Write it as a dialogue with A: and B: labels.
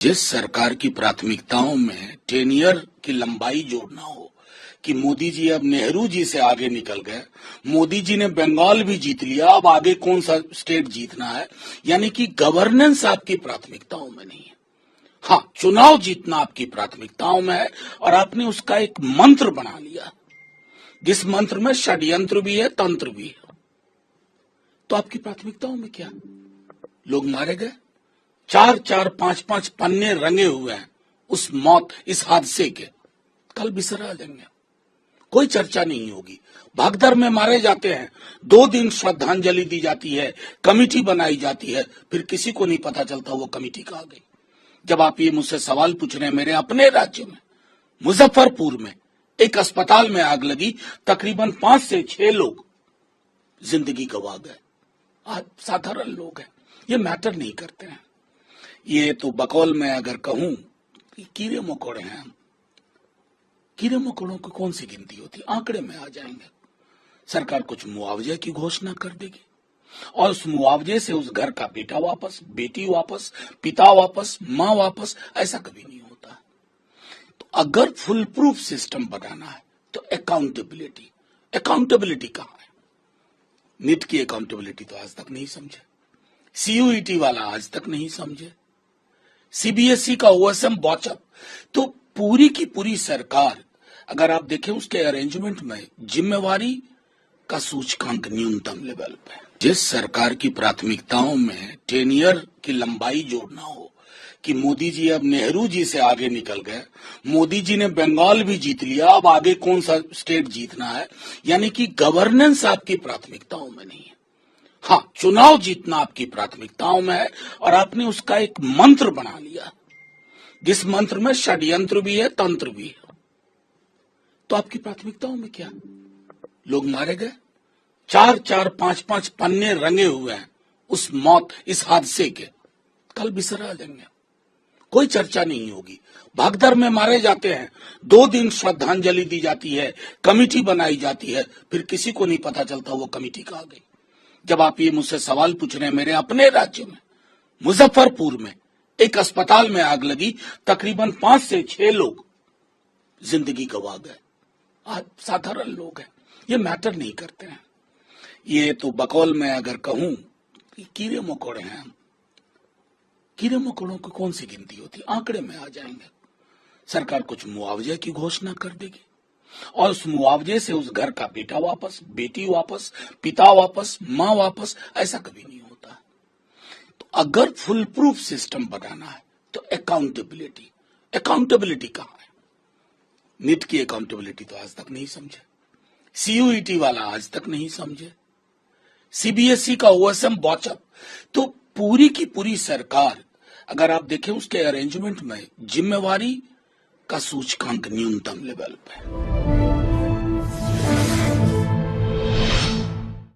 A: जिस सरकार की प्राथमिकताओं में टेनियर की लंबाई जोड़ना हो कि मोदी जी अब नेहरू जी से आगे निकल गए, मोदी जी ने बंगाल भी जीत लिया, अब आगे कौन सा स्टेट जीतना है, यानी कि गवर्नेंस आपकी प्राथमिकताओं में नहीं है। हाँ, चुनाव जीतना आपकी प्राथमिकताओं में है और आपने उसका एक मंत्र बना लिया, जिस मंत्र में षड्यंत्र भी है, तंत्र भी है। तो आपकी प्राथमिकताओं में क्या? लोग मारे गए, 4-4, 5-5 पन्ने रंगे हुए हैं उस मौत, इस हादसे के। कल बिसरा देंगे, कोई चर्चा नहीं होगी। भागदर में मारे जाते हैं, 2 दिन श्रद्धांजलि दी जाती है, कमेटी बनाई जाती है, फिर किसी को नहीं पता चलता वो कमेटी कहाँ गई। जब आप ये मुझसे सवाल पूछ रहे हैं, मेरे अपने राज्य में मुजफ्फरपुर में एक अस्पताल में आग लगी, तकरीबन 5 से 6 लोग जिंदगी गंवा गए। आज साधारण लोग हैं, ये मैटर नहीं करते हैं। ये तो बकौल में अगर कहूं, कीड़े मकोड़े हैं हम। कीड़े मकोड़ों की कौन सी गिनती होती, आंकड़े में आ जाएंगे। सरकार कुछ मुआवजे की घोषणा कर देगी और उस मुआवजे से उस घर का बेटा वापस, बेटी वापस, पिता वापस, मां वापस, ऐसा कभी नहीं होता। तो अगर फुल प्रूफ सिस्टम बनाना है तो अकाउंटेबिलिटी कहां है? नीट की अकाउंटेबिलिटी तो आज तक नहीं समझे, सीयूईटी वाला आज तक नहीं समझे, सीबीएसई का ओएसएम बॉचअप। तो पूरी की पूरी सरकार, अगर आप देखें उसके अरेंजमेंट में जिम्मेवारी का सूचकांक न्यूनतम लेवल पे। जिस सरकार की प्राथमिकताओं में टेनियर की लंबाई जोड़ना हो कि मोदी जी अब नेहरू जी से आगे निकल गए, मोदी जी ने बंगाल भी जीत लिया, अब आगे कौन सा स्टेट जीतना है, यानी कि गवर्नेंस आपकी प्राथमिकताओं में नहीं है। हाँ, चुनाव जीतना आपकी प्राथमिकताओं में है और आपने उसका एक मंत्र बना लिया, जिस मंत्र में षड्यंत्र भी है, तंत्र भी है। तो आपकी प्राथमिकताओं में क्या? लोग मारे गए, 4-4, 5-5 पन्ने रंगे हुए हैं उस मौत, इस हादसे के। कल बिसरा देंगे, कोई चर्चा नहीं होगी। भागदर में मारे जाते हैं, 2 दिन श्रद्धांजलि दी जाती है, कमेटी बनाई जाती है, फिर किसी को नहीं पता चलता वो कमेटी कहाँ गई। जब आप ये मुझसे सवाल पूछ रहे हैं, मेरे अपने राज्य में मुजफ्फरपुर में एक अस्पताल में आग लगी, तकरीबन 5 से 6 लोग जिंदगी गंवा गए। आज साधारण लोग हैं, ये मैटर नहीं करते हैं। ये तो बकौल में अगर कहूं, कीड़े मकोड़े हैं हम। कीड़े मकोड़ों की कौन सी गिनती होती, आंकड़े में आ जाएंगे। सरकार कुछ मुआवजे की घोषणा कर देगी और उस मुआवजे से उस घर का बेटा वापस, बेटी वापस, पिता वापस, मां वापस, ऐसा कभी नहीं होता। तो अगर फुल प्रूफ सिस्टम बनाना है तो अकाउंटेबिलिटी कहां है? नीट की अकाउंटेबिलिटी तो आज तक नहीं समझे, सीयूईटी वाला आज तक नहीं समझे, सीबीएसई का ओएसएम बॉचअप। तो पूरी की पूरी सरकार, अगर आप देखें उसके अरेंजमेंट में जिम्मेवारी का सूचकांक न्यूनतम लेवल पे।